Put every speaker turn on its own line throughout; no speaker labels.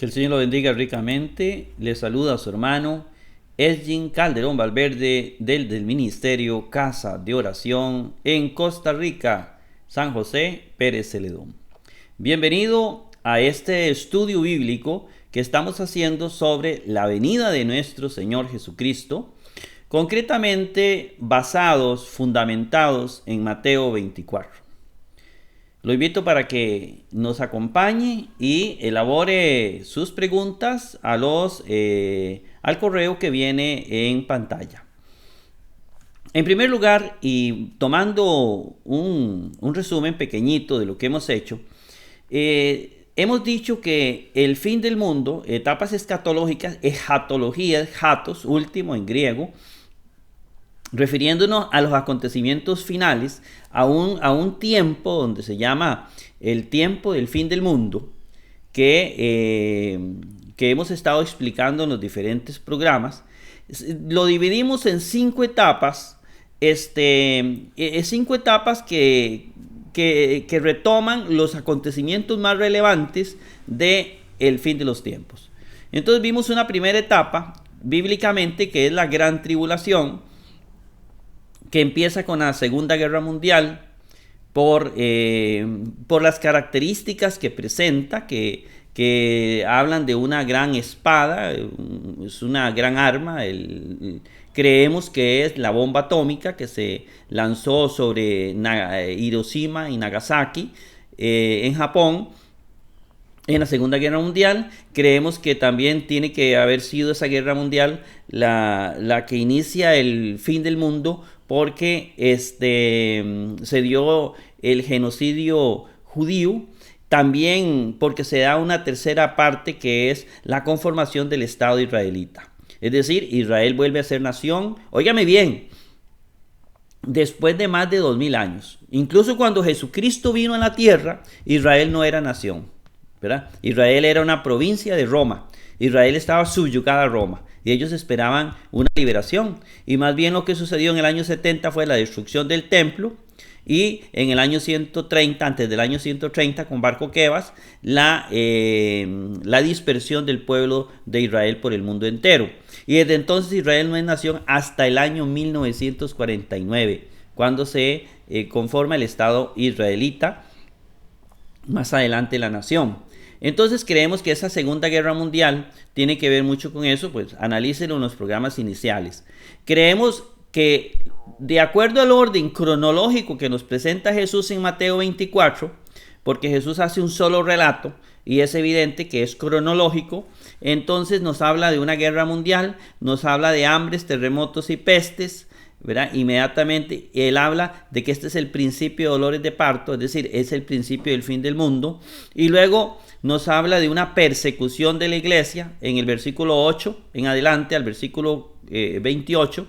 Que el Señor lo bendiga ricamente. Le saluda a su hermano Esgin Calderón Valverde del Ministerio Casa de Oración en Costa Rica, San José Pérez Celedón. Bienvenido a este estudio bíblico que estamos haciendo sobre la venida de nuestro Señor Jesucristo, concretamente fundamentados en Mateo 24. Lo invito para que nos acompañe y elabore sus preguntas al correo que viene en pantalla. En primer lugar, y tomando un resumen pequeñito de lo que hemos hecho, hemos dicho que el fin del mundo, etapas escatológicas, escatología, hatos, último en griego, refiriéndonos a los acontecimientos finales, a un tiempo donde se llama el tiempo del fin del mundo, que hemos estado explicando en los diferentes programas. Lo dividimos en 5 etapas, 5 etapas que retoman los acontecimientos más relevantes del fin de los tiempos. Entonces vimos una primera etapa, bíblicamente, que es la gran tribulación, que empieza con la Segunda Guerra Mundial por las características que presenta, que hablan de una gran espada, es una gran arma. Creemos que es la bomba atómica que se lanzó sobre Hiroshima y Nagasaki en Japón en la Segunda Guerra Mundial. Creemos que también tiene que haber sido esa guerra mundial la que inicia el fin del mundo, porque se dio el genocidio judío, también porque se da una tercera parte que es la conformación del Estado israelita. Es decir, Israel vuelve a ser nación, óigame bien, después de más de 2000 años. Incluso cuando Jesucristo vino a la tierra, Israel no era nación, ¿verdad? Israel era una provincia de Roma. Israel estaba subyugada a Roma y ellos esperaban una liberación. Y más bien lo que sucedió en el año 70 fue la destrucción del templo, y en el año 130, antes del año 130, con Bar Kokheba, la dispersión del pueblo de Israel por el mundo entero. Y desde entonces Israel no es nación hasta el año 1949, cuando se conforma el Estado israelita, más adelante la nación. Entonces creemos que esa Segunda Guerra Mundial tiene que ver mucho con eso, pues analícenlo en los programas iniciales. Creemos que de acuerdo al orden cronológico que nos presenta Jesús en Mateo 24, porque Jesús hace un solo relato y es evidente que es cronológico, entonces nos habla de una guerra mundial, nos habla de hambres, terremotos y pestes, ¿verdad? Inmediatamente él habla de que este es el principio de dolores de parto, es decir, es el principio del fin del mundo, y luego nos habla de una persecución de la iglesia en el versículo 8 en adelante al versículo 28.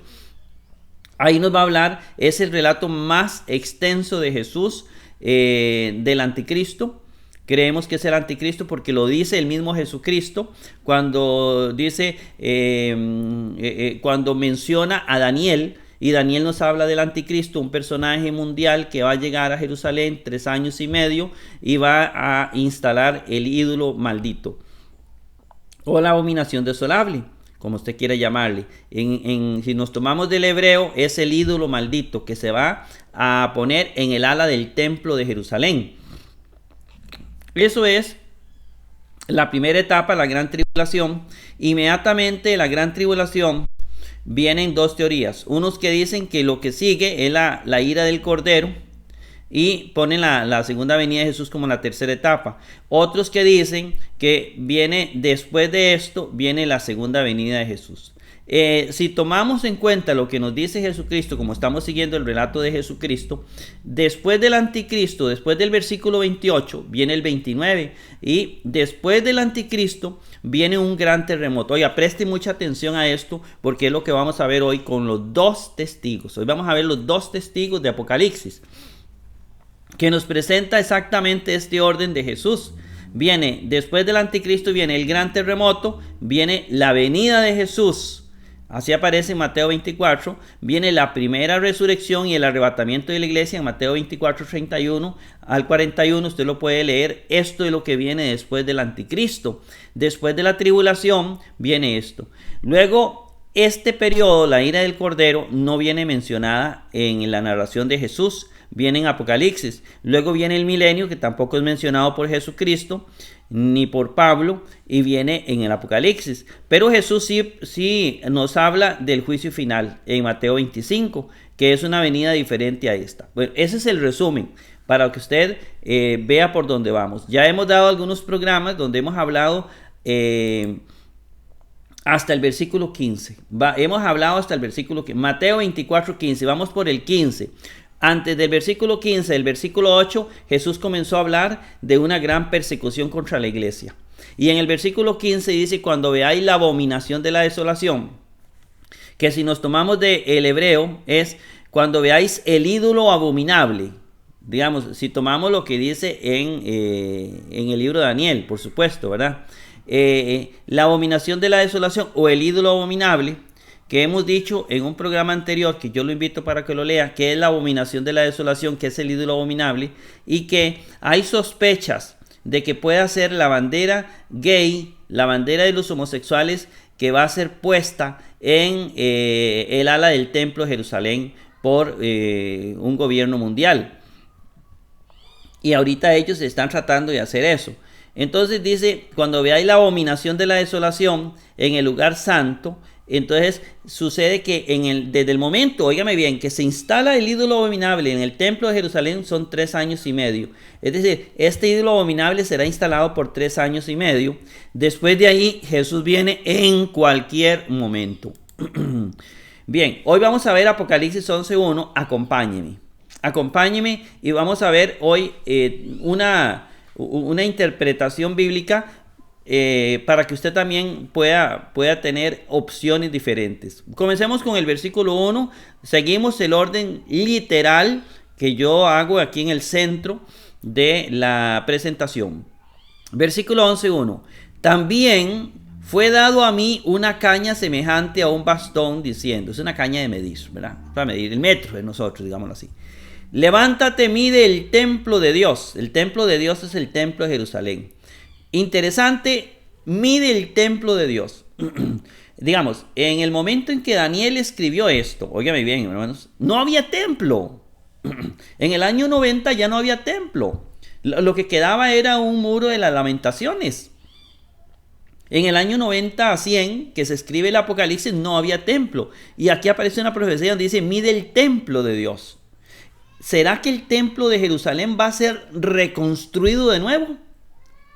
Ahí nos va a hablar, es el relato más extenso de Jesús del anticristo. Creemos que es el anticristo porque lo dice el mismo Jesucristo cuando dice, cuando menciona a Daniel. Y Daniel nos habla del anticristo, un personaje mundial que va a llegar a Jerusalén 3 años y medio y va a instalar el ídolo maldito o la abominación desolable, como usted quiera llamarle. Si nos tomamos del hebreo, es el ídolo maldito que se va a poner en el ala del templo de Jerusalén. Eso es la primera etapa, la gran tribulación. Inmediatamente de la gran tribulación vienen 2 teorías. Unos que dicen que lo que sigue es la ira del Cordero y ponen la segunda venida de Jesús como la tercera etapa. Otros que dicen que viene después de esto, viene la segunda venida de Jesús. Si tomamos en cuenta lo que nos dice Jesucristo, como estamos siguiendo el relato de Jesucristo, después del anticristo, después del versículo 28, viene el 29, y después del anticristo viene un gran terremoto. Oiga, preste mucha atención a esto, porque es lo que vamos a ver hoy con los 2 testigos. Hoy vamos a ver los 2 testigos de Apocalipsis, que nos presenta exactamente este orden de Jesús. Viene, después del anticristo, viene el gran terremoto, viene la venida de Jesús Así aparece en Mateo 24, viene la primera resurrección y el arrebatamiento de la iglesia en Mateo 24, 31 al 41, usted lo puede leer. Esto es lo que viene después del anticristo. Después de la tribulación viene esto. Luego, este periodo, la ira del Cordero, no viene mencionada en la narración de Jesús, viene en Apocalipsis. Luego viene el milenio, que tampoco es mencionado por Jesucristo ni por Pablo, y viene en el Apocalipsis. Pero Jesús sí nos habla del juicio final en Mateo 25, que es una venida diferente a esta. Bueno, ese es el resumen para que usted vea por dónde vamos. Ya hemos dado algunos programas donde hemos hablado hasta el versículo 15. Hemos hablado hasta el versículo 15. Mateo 24, 15. Vamos por el 15. Antes del versículo 15, el versículo 8, Jesús comenzó a hablar de una gran persecución contra la iglesia. Y en el versículo 15 dice, cuando veáis la abominación de la desolación, que si nos tomamos del hebreo es cuando veáis el ídolo abominable. Digamos, si tomamos lo que dice en el libro de Daniel, por supuesto, ¿verdad? La abominación de la desolación o el ídolo abominable, que hemos dicho en un programa anterior, que yo lo invito para que lo lea, que es la abominación de la desolación, que es el ídolo abominable, y que hay sospechas de que pueda ser la bandera gay, la bandera de los homosexuales, que va a ser puesta en el ala del templo de Jerusalén por un gobierno mundial. Y ahorita ellos están tratando de hacer eso. Entonces dice, cuando veáis la abominación de la desolación en el lugar santo, entonces sucede que desde el momento, óigame bien, que se instala el ídolo abominable en el templo de Jerusalén son 3 años y medio. Es decir, este ídolo abominable será instalado por 3 años y medio. Después de ahí Jesús viene en cualquier momento. Bien, hoy vamos a ver Apocalipsis 11.1, acompáñeme y vamos a ver hoy una interpretación bíblica para que usted también pueda tener opciones diferentes. Comencemos con el versículo 1. Seguimos el orden literal que yo hago aquí en el centro de la presentación. Versículo 11.1. También fue dado a mí una caña semejante a un bastón, diciendo, es una caña de medir, ¿verdad? Para medir el metro de nosotros, digámoslo así. Levántate, mide el templo de Dios. El templo de Dios es el templo de Jerusalén. Interesante, mide el templo de Dios. Digamos, en el momento en que Daniel escribió esto, óigame bien, hermanos, no había templo. En el año 90 ya no había templo. Lo que quedaba era un muro de las lamentaciones. En el año 90 a 100, que se escribe el Apocalipsis, no había templo. Y aquí aparece una profecía donde dice, mide el templo de Dios. ¿Será que el templo de Jerusalén va a ser reconstruido de nuevo?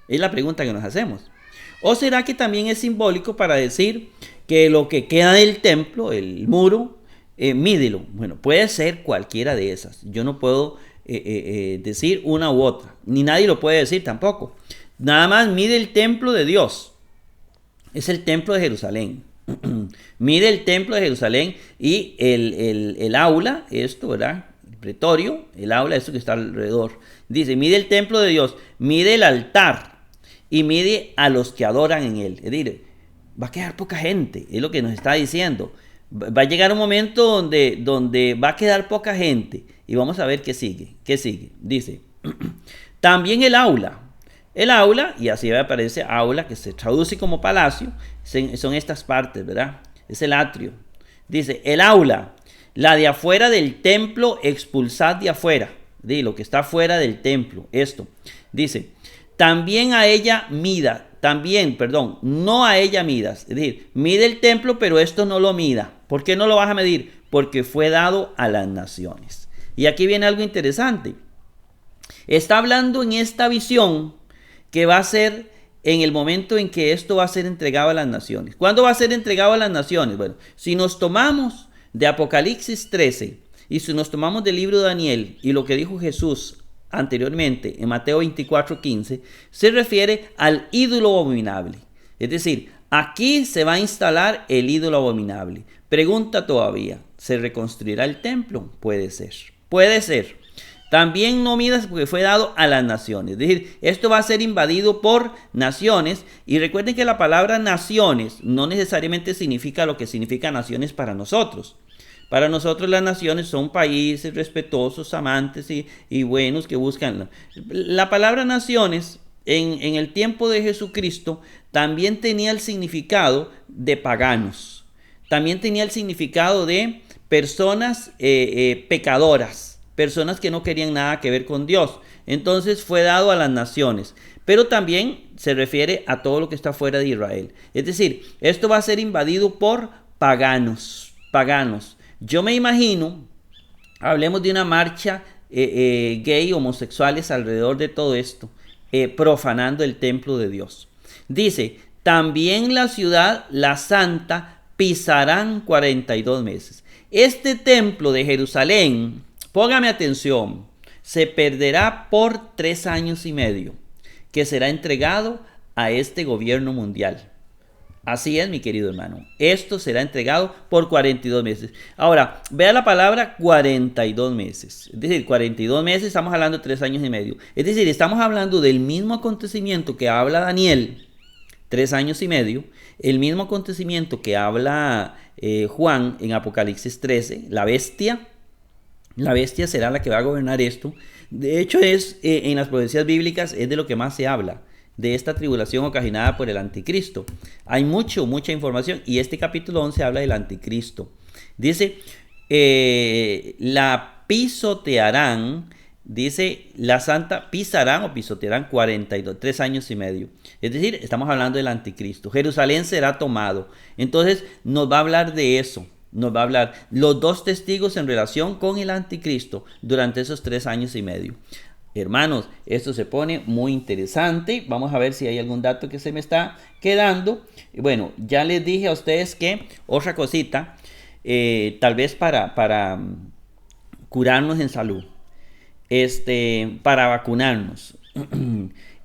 Es la pregunta que nos hacemos. ¿O será que también es simbólico para decir que lo que queda del templo, el muro, mídelo? Bueno, puede ser cualquiera de esas. Yo no puedo decir una u otra. Ni nadie lo puede decir tampoco. Nada más mide el templo de Dios. Es el templo de Jerusalén. Mide el templo de Jerusalén y el aula, esto, ¿verdad? El pretorio, el aula, esto que está alrededor. Dice, mide el templo de Dios, mide el altar y mide a los que adoran en él. Es decir, va a quedar poca gente, es lo que nos está diciendo. Va a llegar un momento donde va a quedar poca gente. Y vamos a ver qué sigue. Dice, también el aula, y así aparece aula, que se traduce como palacio, son estas partes, ¿verdad? Es el atrio. Dice, el aula, la de afuera del templo, expulsad de afuera. De lo que está fuera del templo, esto. Dice, también a ella mida, no a ella midas. Es decir, mide el templo, pero esto no lo mida. ¿Por qué no lo vas a medir? Porque fue dado a las naciones. Y aquí viene algo interesante. Está hablando en esta visión que va a ser en el momento en que esto va a ser entregado a las naciones. ¿Cuándo va a ser entregado a las naciones? Bueno, si nos tomamos de Apocalipsis 13 y si nos tomamos del libro de Daniel y lo que dijo Jesús anteriormente en Mateo 24:15, se refiere al ídolo abominable. Es decir, aquí se va a instalar el ídolo abominable. Pregunta todavía, ¿se reconstruirá el templo? Puede ser. También no midas porque fue dado a las naciones. Es decir, esto va a ser invadido por naciones. Y recuerden que la palabra naciones no necesariamente significa lo que significa naciones para nosotros. Para nosotros las naciones son países respetuosos, amantes y buenos que buscan. La palabra naciones en el tiempo de Jesucristo también tenía el significado de paganos. También tenía el significado de personas pecadoras. Personas que no querían nada que ver con Dios. Entonces fue dado a las naciones. Pero también se refiere a todo lo que está fuera de Israel. Es decir, esto va a ser invadido por paganos. Paganos. Yo me imagino, hablemos de una marcha gay, homosexuales alrededor de todo esto, profanando el templo de Dios. Dice, también la ciudad, la santa, pisarán 42 meses. Este templo de Jerusalén, póngame atención, se perderá por 3 años y medio, que será entregado a este gobierno mundial. Así es, mi querido hermano. Esto será entregado por 42 meses. Ahora, vea la palabra 42 meses. Es decir, 42 meses, estamos hablando de 3 años y medio. Es decir, estamos hablando del mismo acontecimiento que habla Daniel, 3 años y medio. El mismo acontecimiento que habla Juan en Apocalipsis 13, la bestia. La bestia será la que va a gobernar esto. De hecho, en las profecías bíblicas es de lo que más se habla, de esta tribulación ocasionada por el anticristo. Hay mucha información y este capítulo 11 habla del anticristo. Dice, la pisotearán, dice la santa, pisarán o pisotearán 3 años y medio. Es decir, estamos hablando del anticristo. Jerusalén será tomado. Entonces nos va a hablar de eso. Nos va a hablar los 2 testigos en relación con el anticristo durante esos 3 años y medio. Hermanos, esto se pone muy interesante. Vamos a ver si hay algún dato que se me está quedando. Bueno, ya les dije a ustedes que otra cosita, tal vez para curarnos en salud, para vacunarnos.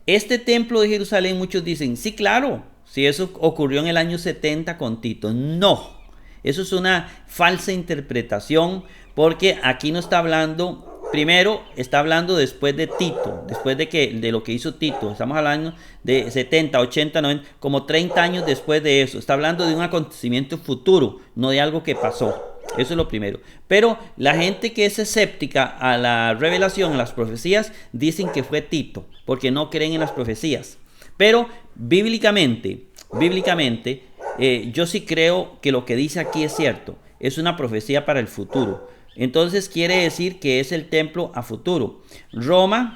Este templo de Jerusalén, muchos dicen, sí, claro, si eso ocurrió en el año 70 con Tito. No. Eso es una falsa interpretación porque aquí no está hablando, primero está hablando después de Tito, después de lo que hizo Tito. Estamos hablando de 70, 80, 90, como 30 años después de eso. Está hablando de un acontecimiento futuro, no de algo que pasó. Eso es lo primero. Pero la gente que es escéptica a la revelación, a las profecías, dicen que fue Tito, porque no creen en las profecías. Pero bíblicamente, yo sí creo que lo que dice aquí es cierto. Es una profecía para el futuro. Entonces quiere decir que es el templo a futuro. Roma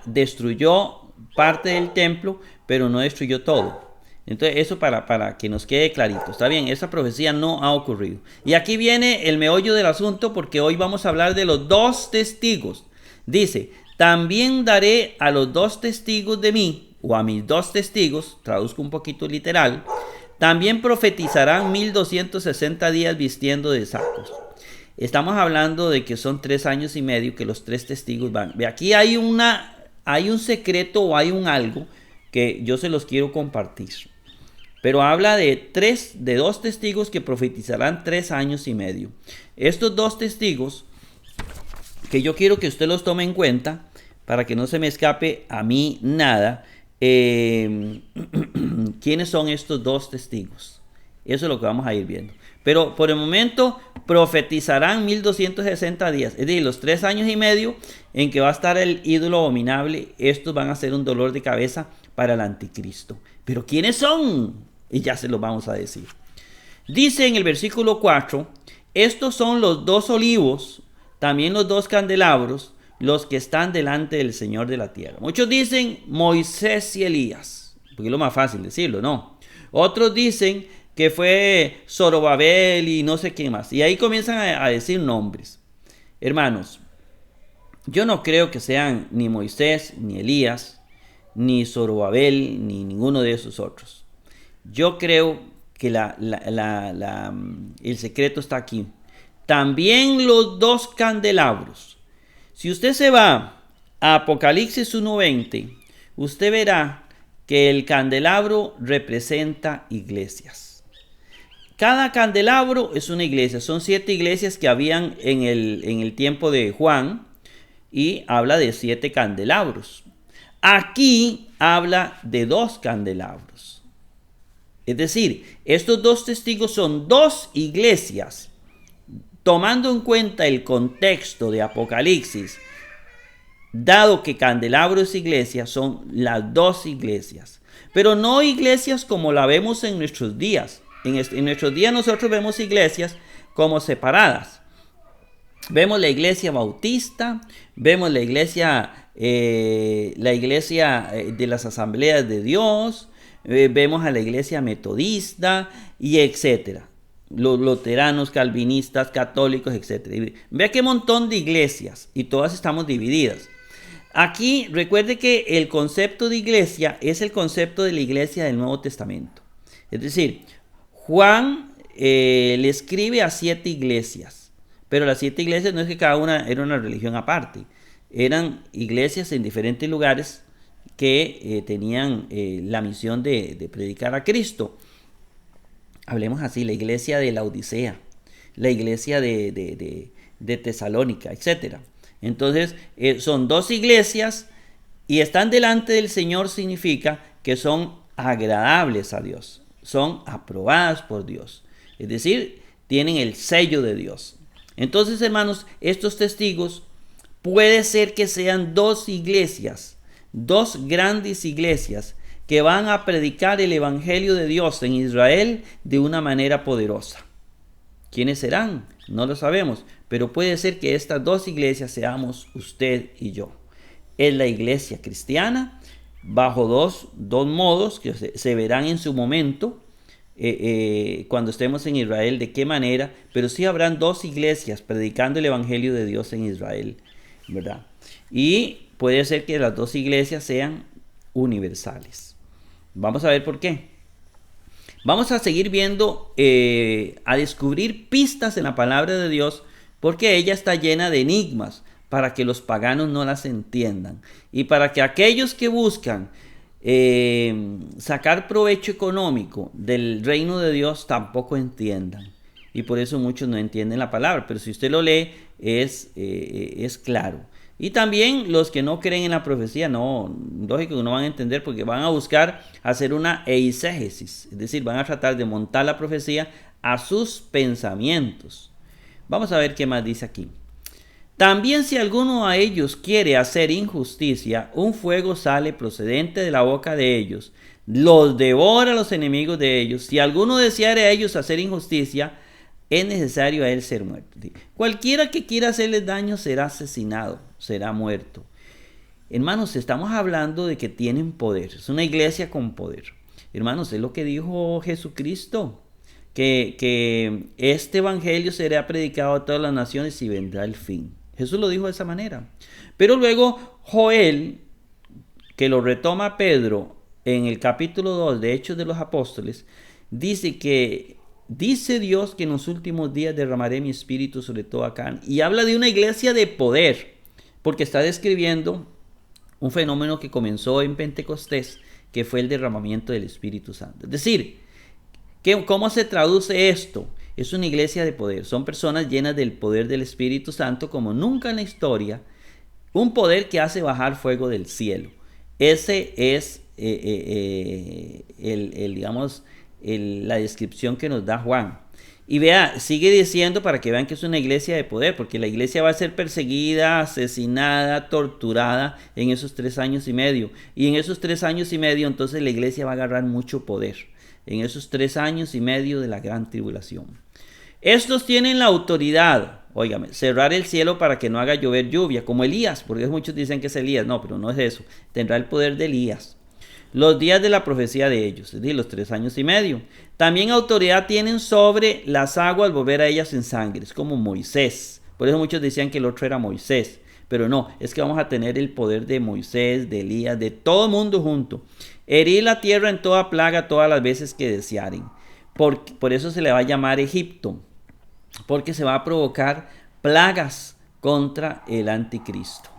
destruyó parte del templo, pero no destruyó todo. Entonces eso para que nos quede clarito. Está bien, esa profecía no ha ocurrido. Y aquí viene el meollo del asunto, porque hoy vamos a hablar de los 2 testigos. Dice, también daré a los 2 testigos de mí, o a mis 2 testigos, traduzco un poquito literal, también profetizarán 1260 días vistiendo de sacos. Estamos hablando de que son 3 años y medio que los 3 testigos van. Aquí hay un secreto o hay un algo que yo se los quiero compartir. Pero habla de 2 testigos que profetizarán 3 años y medio. Estos 2 testigos, que yo quiero que usted los tome en cuenta, para que no se me escape a mí nada. ¿Quiénes son estos 2 testigos? Eso es lo que vamos a ir viendo. Pero por el momento profetizarán 1260 días. Es decir, los 3 años y medio en que va a estar el ídolo abominable. Estos van a ser un dolor de cabeza para el anticristo. Pero ¿quiénes son? Y ya se los vamos a decir. Dice en el versículo 4, estos son los 2 olivos, también los 2 candelabros, los que están delante del Señor de la tierra. Muchos dicen Moisés y Elías, porque es lo más fácil decirlo, ¿no? Otros dicen que fue Zorobabel y no sé quién más. Y ahí comienzan a decir nombres. Hermanos, yo no creo que sean ni Moisés, ni Elías, ni Zorobabel, ni ninguno de esos otros. Yo creo que el secreto está aquí. También los 2 candelabros. Si usted se va a Apocalipsis 1:20, usted verá que el candelabro representa iglesias. Cada candelabro es una iglesia. Son 7 iglesias que habían en el tiempo de Juan y habla de 7 candelabros. Aquí habla de 2 candelabros. Es decir, estos 2 testigos son 2 iglesias. Tomando en cuenta el contexto de Apocalipsis, dado que candelabro es iglesia, son las 2 iglesias. Pero no iglesias como la vemos en nuestros días. En nuestros días nosotros vemos iglesias como separadas. Vemos la iglesia bautista, vemos la iglesia de las asambleas de Dios, vemos a la iglesia metodista y etcétera. Los luteranos, calvinistas, católicos, etcétera. Vea qué montón de iglesias y todas estamos divididas. Aquí recuerde que el concepto de iglesia es el concepto de la iglesia del Nuevo Testamento. Es decir, Juan le escribe a 7 iglesias, pero las 7 iglesias no es que cada una era una religión aparte, eran iglesias en diferentes lugares que tenían la misión de predicar a Cristo. Hablemos así, la iglesia de la Odisea, la iglesia de Tesalónica, etc. Entonces, son 2 iglesias y están delante del Señor, significa que son agradables a Dios, son aprobadas por Dios. Es decir, tienen el sello de Dios. Entonces, hermanos, estos testigos puede ser que sean 2 iglesias, 2 grandes iglesias que van a predicar el evangelio de Dios en Israel de una manera poderosa. ¿Quiénes serán? No lo sabemos, pero puede ser que estas 2 iglesias seamos usted y yo. Es la iglesia cristiana bajo dos modos que se verán en su momento cuando estemos en Israel, de qué manera, pero sí habrán 2 iglesias predicando el evangelio de Dios en Israel, ¿verdad? Y puede ser que las 2 iglesias sean universales. Vamos a ver por qué. Vamos a seguir viendo, a descubrir pistas en la palabra de Dios, porque ella está llena de enigmas para que los paganos no las entiendan y para que aquellos que buscan sacar provecho económico del reino de Dios tampoco entiendan. Y por eso muchos no entienden la palabra, pero si usted lo lee es claro. Y también los que no creen en la profecía, no, lógico que no van a entender porque van a buscar hacer una eisegesis, es decir, van a tratar de montar la profecía a sus pensamientos. Vamos a ver qué más dice aquí. También si alguno de ellos quiere hacer injusticia, un fuego sale procedente de la boca de ellos, los devora a los enemigos de ellos. Si alguno deseare a ellos hacer injusticia, es necesario a él ser muerto. Cualquiera que quiera hacerles daño será asesinado, será muerto. Hermanos, estamos hablando de que tienen poder. Es una iglesia con poder. Hermanos, es lo que dijo Jesucristo, que este evangelio será predicado a todas las naciones y vendrá el fin. Jesús lo dijo de esa manera. Pero luego Joel, que lo retoma Pedro en el capítulo 2 de Hechos de los Apóstoles, dice que dice Dios que en los últimos días derramaré mi espíritu sobre toda carne. Y habla de una iglesia de poder, porque está describiendo un fenómeno que comenzó en Pentecostés, que fue el derramamiento del Espíritu Santo. Es decir, ¿cómo se traduce esto? Es una iglesia de poder. Son personas llenas del poder del Espíritu Santo como nunca en la historia. Un poder que hace bajar fuego del cielo. Ese es la descripción que nos da Juan. Y vea, sigue diciendo para que vean que es una iglesia de poder, porque la iglesia va a ser perseguida, asesinada, torturada en esos 3 años y medio. Y en esos 3 años y medio entonces la iglesia va a agarrar mucho poder. En esos 3 años y medio de la gran tribulación. Estos tienen la autoridad, óigame, cerrar el cielo para que no haga llover lluvia, como Elías, porque muchos dicen que es Elías. No, pero no es eso. Tendrá el poder de Elías. Los días de la profecía de ellos, es decir, los 3 años y medio. También autoridad tienen sobre las aguas, volver a ellas en sangre. Es como Moisés. Por eso muchos decían que el otro era Moisés. Pero no, es que vamos a tener el poder de Moisés, de Elías, de todo el mundo junto. Herir la tierra en toda plaga todas las veces que desearen. Por eso se le va a llamar Egipto. Porque se va a provocar plagas contra el anticristo,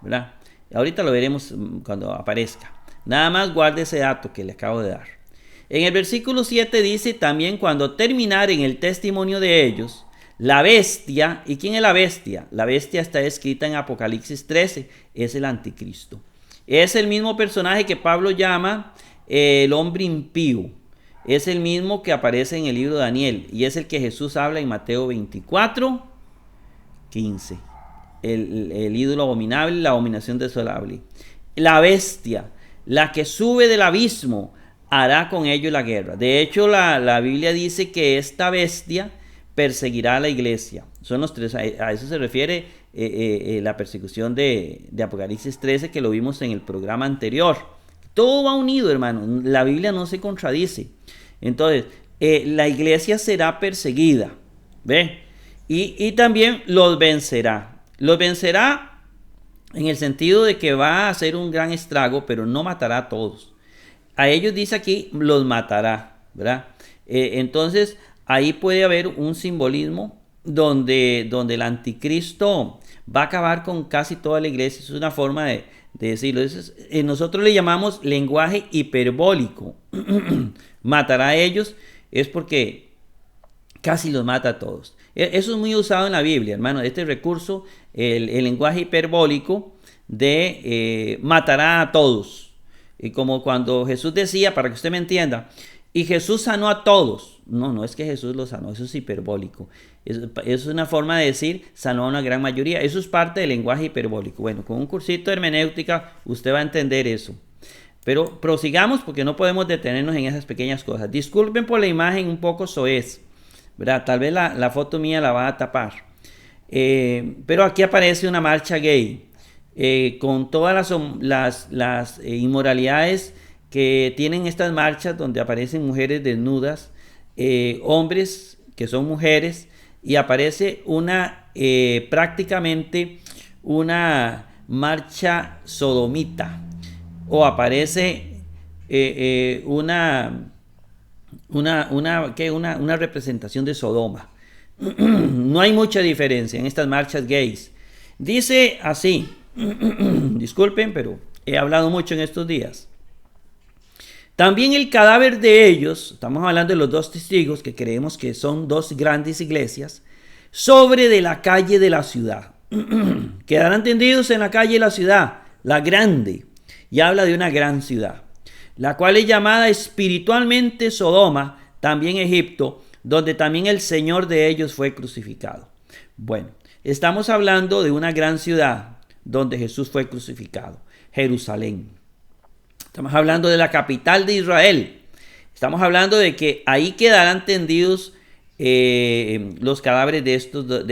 ¿verdad? Ahorita lo veremos cuando aparezca. Nada más guarde ese dato que le acabo de dar. En el versículo 7 dice también cuando terminaren el testimonio de ellos, la bestia, ¿y quién es la bestia? La bestia está escrita en Apocalipsis 13, es el anticristo. Es el mismo personaje que Pablo llama el hombre impío. Es el mismo que aparece en el libro de Daniel y es el que Jesús habla en Mateo 24, 15. El ídolo abominable, la abominación desolable. La bestia, la que sube del abismo, hará con ellos la guerra. De hecho, la Biblia dice que esta bestia perseguirá a la iglesia. Son los tres, a eso se refiere la persecución de Apocalipsis 13 que lo vimos en el programa anterior. Todo va unido, hermano. La Biblia no se contradice. Entonces, la iglesia será perseguida. ¿Ve? Y también los vencerá. Los vencerá en el sentido de que va a hacer un gran estrago, pero no matará a todos. A ellos dice aquí, los matará, ¿verdad? Entonces, ahí puede haber un simbolismo donde el anticristo va a acabar con casi toda la iglesia. Es una forma de decirlo. Nosotros le llamamos lenguaje hiperbólico. Matará a ellos es porque casi los mata a todos. Eso es muy usado en la Biblia, hermano. Este recurso, el lenguaje hiperbólico de matará a todos. Y como cuando Jesús decía, para que usted me entienda, y Jesús sanó a todos. No es que Jesús los sanó, eso es hiperbólico. Es una forma de decir, sanó a una gran mayoría. Eso es parte del lenguaje hiperbólico. Bueno, con un cursito de hermenéutica usted va a entender eso. Pero prosigamos porque no podemos detenernos en esas pequeñas cosas. Disculpen por la imagen un poco soez, ¿verdad? Tal vez la foto mía la va a tapar. Pero aquí aparece una marcha gay con todas las inmoralidades que tienen estas marchas donde aparecen mujeres desnudas, hombres que son mujeres y aparece prácticamente una marcha sodomita o aparece una representación de Sodoma. No hay mucha diferencia en estas marchas gays. Dice así, disculpen, pero he hablado mucho en estos días. También el cadáver de ellos, estamos hablando de los dos testigos que creemos que son dos grandes iglesias, sobre de la calle de la ciudad. Quedarán tendidos en la calle de la ciudad, la grande, y habla de una gran ciudad, la cual es llamada espiritualmente Sodoma, también Egipto, donde también el Señor de ellos fue crucificado. Bueno, estamos hablando de una gran ciudad donde Jesús fue crucificado, Jerusalén. Estamos hablando de la capital de Israel. Estamos hablando de que ahí quedarán tendidos los cadáveres de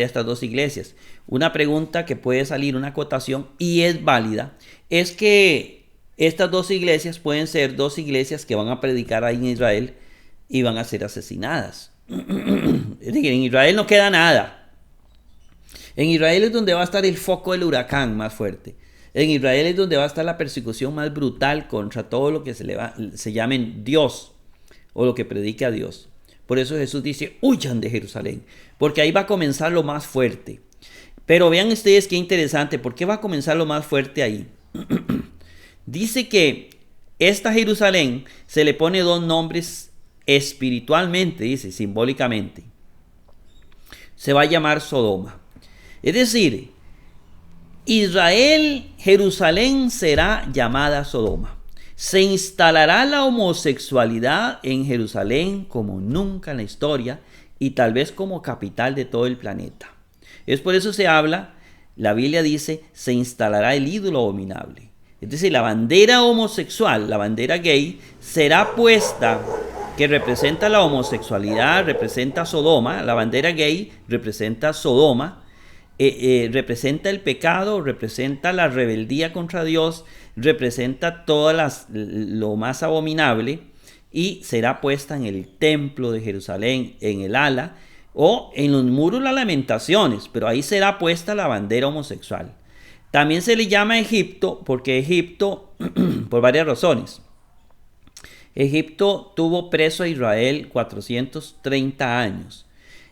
estas dos iglesias. Una pregunta que puede salir, una acotación, y es válida, es que estas dos iglesias pueden ser dos iglesias que van a predicar ahí en Israel y van a ser asesinadas. Es decir, en Israel no queda nada. En Israel es donde va a estar el foco del huracán más fuerte. En Israel es donde va a estar la persecución más brutal contra todo lo que se llame Dios o lo que predique a Dios. Por eso Jesús dice, huyan de Jerusalén, porque ahí va a comenzar lo más fuerte. Pero vean ustedes qué interesante, ¿por qué va a comenzar lo más fuerte ahí? Dice que esta Jerusalén se le pone dos nombres espiritualmente, dice, simbólicamente. Se va a llamar Sodoma. Es decir, Israel, Jerusalén será llamada Sodoma. Se instalará la homosexualidad en Jerusalén como nunca en la historia y tal vez como capital de todo el planeta. Es por eso se habla, la Biblia dice, se instalará el ídolo abominable. Es decir, la bandera homosexual, la bandera gay, será puesta, que representa la homosexualidad, representa Sodoma, la bandera gay representa Sodoma, representa el pecado, representa la rebeldía contra Dios, representa lo más abominable y será puesta en el templo de Jerusalén, en el ala o en los muros las lamentaciones, pero ahí será puesta la bandera homosexual. También se le llama Egipto porque Egipto, por varias razones, Egipto tuvo preso a Israel 430 años.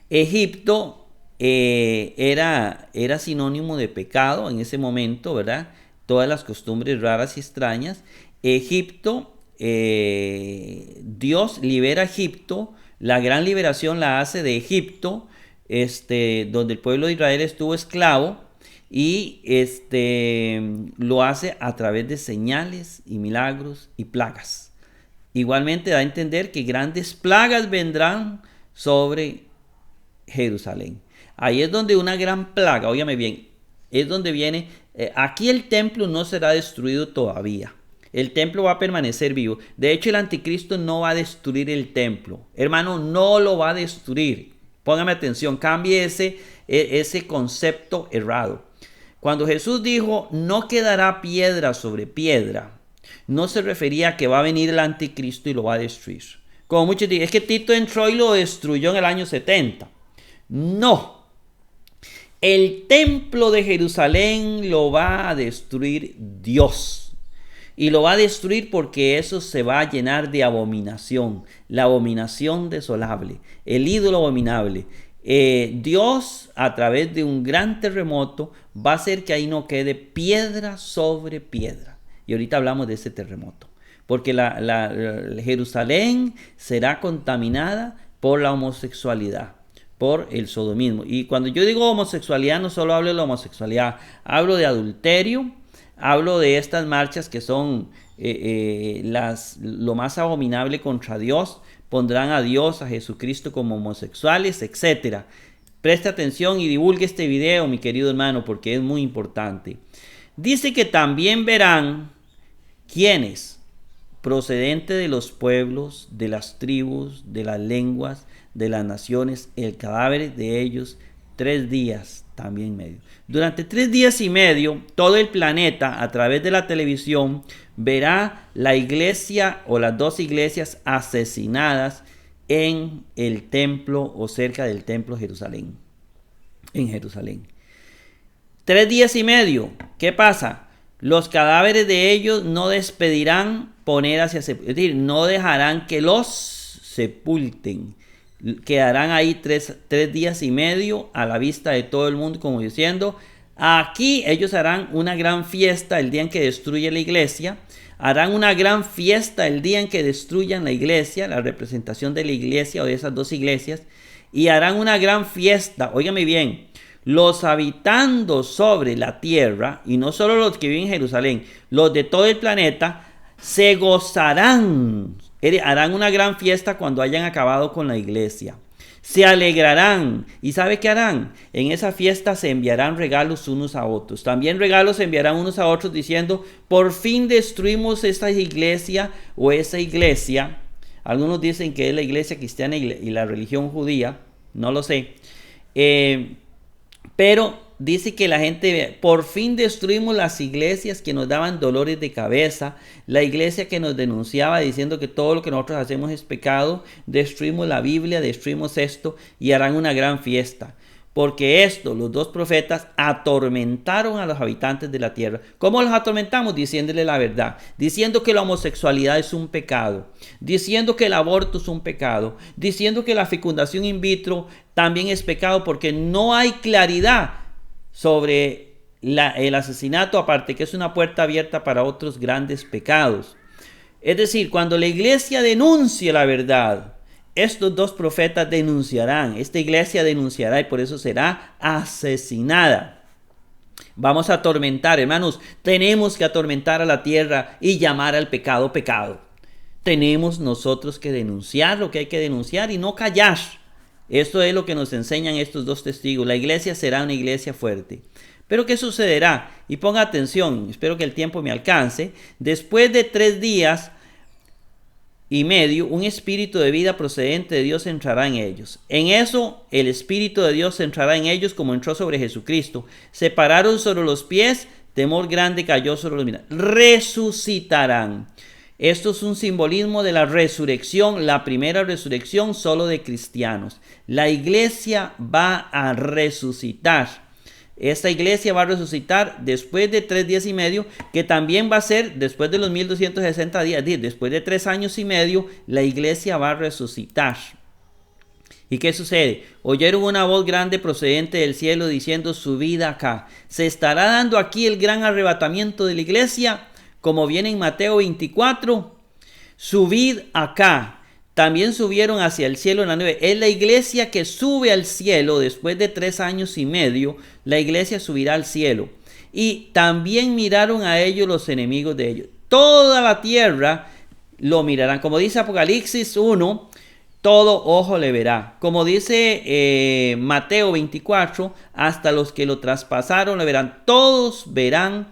Egipto era sinónimo de pecado en ese momento, ¿verdad? Todas las costumbres raras y extrañas. Egipto Dios libera a Egipto, la gran liberación la hace de Egipto, donde el pueblo de Israel estuvo esclavo, y lo hace a través de señales y milagros y plagas. Igualmente da a entender que grandes plagas vendrán sobre Jerusalén. Ahí es donde una gran plaga, óigame bien, es donde viene, aquí el templo no será destruido todavía. El templo va a permanecer vivo. De hecho, el anticristo no va a destruir el templo. Hermano, no lo va a destruir. Póngame atención, cambie ese concepto errado. Cuando Jesús dijo, no quedará piedra sobre piedra, no se refería a que va a venir el anticristo y lo va a destruir. Como muchos dicen, es que Tito entró y lo destruyó en el año 70. No. El templo de Jerusalén lo va a destruir Dios. Y lo va a destruir porque eso se va a llenar de abominación. La abominación desolable. El ídolo abominable. Dios, a través de un gran terremoto, va a hacer que ahí no quede piedra sobre piedra. Y ahorita hablamos de ese terremoto. Porque Jerusalén será contaminada por la homosexualidad, por el sodomismo. Y cuando yo digo homosexualidad, no solo hablo de la homosexualidad, hablo de adulterio, hablo de estas marchas que son lo más abominable contra Dios. Pondrán a Dios, a Jesucristo como homosexuales, etc. Preste atención y divulgue este video, mi querido hermano, porque es muy importante. Dice que también verán quiénes, procedente de los pueblos, de las tribus, de las lenguas, de las naciones, el cadáver de ellos 3 días también medio. Durante 3 días y medio, todo el planeta, a través de la televisión, verá la iglesia o las 2 iglesias asesinadas en el templo o cerca del templo Jerusalén. En Jerusalén. 3 días y medio. ¿Qué pasa? Los cadáveres de ellos no despedirán poner hacia sepultura. Es decir, no dejarán que los sepulten. Quedarán ahí 3 días y medio a la vista de todo el mundo, como diciendo, aquí ellos harán una gran fiesta el día en que destruye la iglesia. Harán una gran fiesta el día en que destruyan la iglesia, la representación de la iglesia o de esas 2 iglesias. Y harán una gran fiesta, óigame bien, los habitando sobre la tierra, y no solo los que viven en Jerusalén, los de todo el planeta, se gozarán. Harán una gran fiesta cuando hayan acabado con la iglesia. Se alegrarán. ¿Y sabe qué harán? En esa fiesta se enviarán regalos unos a otros. También regalos se enviarán unos a otros diciendo, por fin destruimos esta iglesia o esa iglesia. Algunos dicen que es la iglesia cristiana y la religión judía. No lo sé. Pero dice que la gente, por fin destruimos las iglesias que nos daban dolores de cabeza, la iglesia que nos denunciaba diciendo que todo lo que nosotros hacemos es pecado, destruimos la Biblia, destruimos esto y harán una gran fiesta. Porque los 2 profetas atormentaron a los habitantes de la tierra. ¿Cómo los atormentamos? Diciéndole la verdad, diciendo que la homosexualidad es un pecado, diciendo que el aborto es un pecado, diciendo que la fecundación in vitro también es pecado porque no hay claridad sobre el asesinato, aparte que es una puerta abierta para otros grandes pecados. Es decir, cuando la iglesia denuncie la verdad, estos 2 profetas denunciarán, esta iglesia denunciará y por eso será asesinada. Vamos a atormentar, hermanos, tenemos que atormentar a la tierra y llamar al pecado pecado. Tenemos nosotros que denunciar lo que hay que denunciar y no callar. Esto es lo que nos enseñan estos 2 testigos. La iglesia será una iglesia fuerte. Pero ¿qué sucederá? Y ponga atención, espero que el tiempo me alcance. Después de 3 días y medio, un espíritu de vida procedente de Dios entrará en ellos. En eso, el espíritu de Dios entrará en ellos como entró sobre Jesucristo. Se pararon sobre los pies, temor grande cayó sobre los miembros. Resucitarán. Esto es un simbolismo de la resurrección, la primera resurrección solo de cristianos. La iglesia va a resucitar. Esta iglesia va a resucitar después de 3 días y medio, que también va a ser después de los 1260 días. Después de 3 años y medio, la iglesia va a resucitar. ¿Y qué sucede? Oyeron una voz grande procedente del cielo diciendo, subid acá. Se estará dando aquí el gran arrebatamiento de la iglesia, como viene en Mateo 24. subid acá. También subieron hacia el cielo en la nube. Es la iglesia que sube al cielo después de 3 años y medio. La iglesia subirá al cielo. Y también miraron a ellos los enemigos de ellos. Toda la tierra lo mirarán. Como dice Apocalipsis 1, todo ojo le verá. Como dice Mateo 24, hasta los que lo traspasaron le verán. Todos verán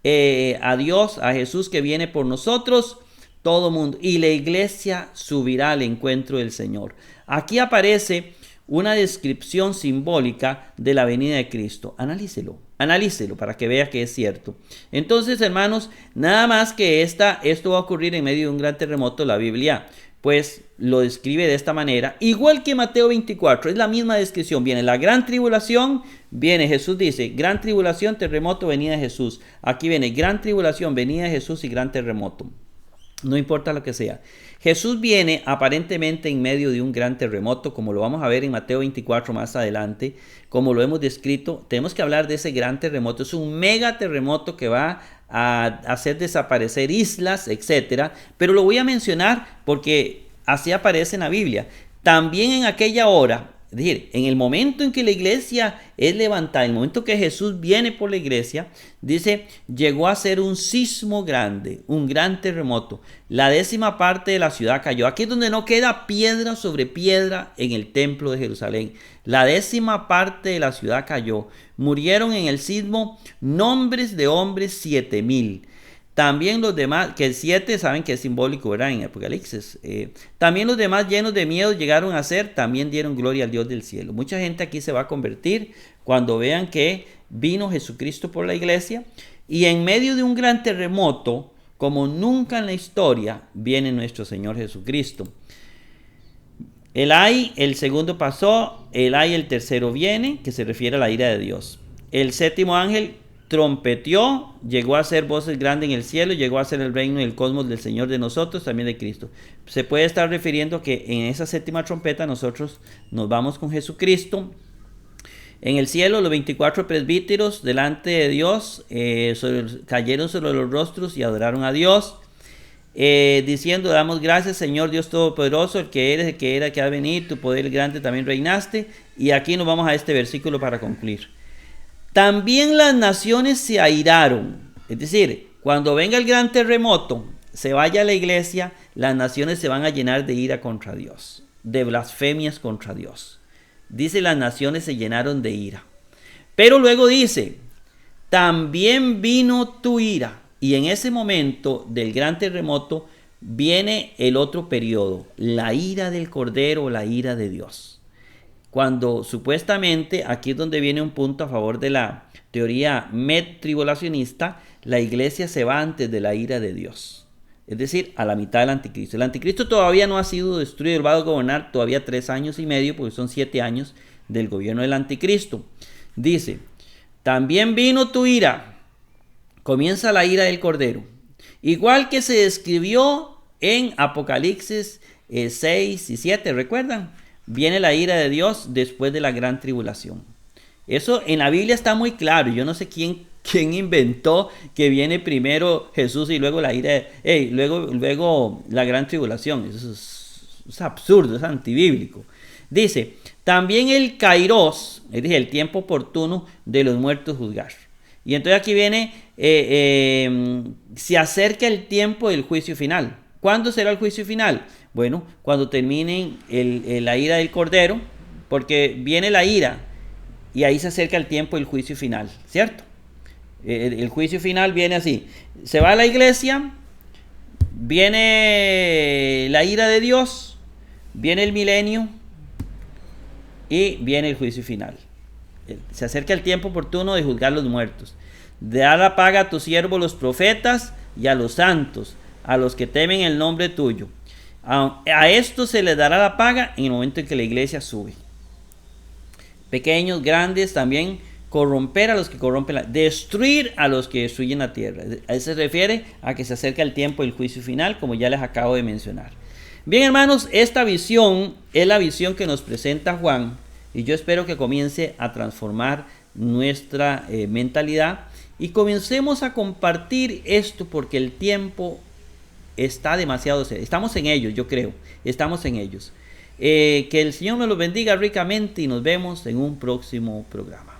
a Dios, a Jesús que viene por nosotros. Todo mundo. Y la iglesia subirá al encuentro del Señor. Aquí aparece una descripción simbólica de la venida de Cristo. Analícelo para que vea que es cierto. Entonces, hermanos, nada más que esto va a ocurrir en medio de un gran terremoto. La Biblia pues lo describe de esta manera, igual que Mateo 24, es la misma descripción. Viene la gran tribulación, viene Jesús dice, gran tribulación, terremoto, venida de Jesús. Aquí viene gran tribulación, venida de Jesús y gran terremoto. No importa lo que sea. Jesús viene aparentemente en medio de un gran terremoto, como lo vamos a ver en Mateo 24 más adelante, como lo hemos descrito. Tenemos que hablar de ese gran terremoto. Es un mega terremoto que va a hacer desaparecer islas, etcétera. Pero lo voy a mencionar porque así aparece en la Biblia. También en aquella hora, es decir, en el momento en que la iglesia es levantada, en el momento que Jesús viene por la iglesia, dice, llegó a ser un sismo grande, un gran terremoto. La 10ª parte de la ciudad cayó. Aquí es donde no queda piedra sobre piedra en el templo de Jerusalén. La 10ª parte de la ciudad cayó. Murieron en el sismo nombres de hombres 7,000. También los demás, que el 7 saben que es simbólico, ¿verdad? En Apocalipsis. También los demás llenos de miedo llegaron a ser, también dieron gloria al Dios del cielo. Mucha gente aquí se va a convertir cuando vean que vino Jesucristo por la iglesia. Y en medio de un gran terremoto, como nunca en la historia, viene nuestro Señor Jesucristo. El ay, el segundo pasó, el ay, el tercero viene, que se refiere a la ira de Dios. El 7º ángel trompeteó, llegó a ser voces grandes en el cielo, llegó a ser el reino y el cosmos del Señor de nosotros, también de Cristo. Se puede estar refiriendo que en esa 7ª trompeta nosotros nos vamos con Jesucristo. En el cielo los 24 presbíteros delante de Dios cayeron sobre los rostros y adoraron a Dios, diciendo, damos gracias Señor Dios Todopoderoso, el que eres, el que era, el que ha de venir, tu poder grande también reinaste. Y aquí nos vamos a este versículo para concluir. También las naciones se airaron. Es decir, cuando venga el gran terremoto, se vaya a la iglesia, las naciones se van a llenar de ira contra Dios, de blasfemias contra Dios. Dice, las naciones se llenaron de ira. Pero luego dice, también vino tu ira. Y en ese momento del gran terremoto viene el otro periodo, la ira del Cordero, la ira de Dios. Cuando supuestamente, aquí es donde viene un punto a favor de la teoría med-tribulacionista, la iglesia se va antes de la ira de Dios. Es decir, a la mitad del anticristo. El anticristo todavía no ha sido destruido, él va a gobernar todavía 3 años y medio, porque son 7 años del gobierno del anticristo. Dice, también vino tu ira, comienza la ira del Cordero. Igual que se describió en Apocalipsis 6 y 7, ¿recuerdan? Viene la ira de Dios después de la gran tribulación. Eso en la Biblia está muy claro. Yo no sé quién inventó que viene primero Jesús y luego la ira, luego la gran tribulación. Eso es absurdo, es antibíblico. Dice, también el kairos, es decir, el tiempo oportuno de los muertos juzgar. Y entonces aquí viene, se acerca el tiempo del juicio final. ¿Cuándo será el juicio final? Bueno, cuando termine la ira del Cordero, porque viene la ira y ahí se acerca el tiempo del juicio final, ¿cierto? El juicio final viene así. Se va a la iglesia, viene la ira de Dios, viene el milenio y viene el juicio final. Se acerca el tiempo oportuno de juzgar a los muertos. De dar la paga a tus siervos los profetas y a los santos, a los que temen el nombre tuyo. A esto se les dará la paga en el momento en que la iglesia sube. Pequeños, grandes, también corromper a los que corrompen, destruir a los que destruyen la tierra. A eso se refiere a que se acerca el tiempo del juicio final, como ya les acabo de mencionar. Bien, hermanos, esta visión es la visión que nos presenta Juan, y yo espero que comience a transformar nuestra mentalidad y comencemos a compartir esto, porque el tiempo está demasiado cerca. Estamos en ellos, yo creo. Estamos en ellos. Que el Señor me los bendiga ricamente y nos vemos en un próximo programa.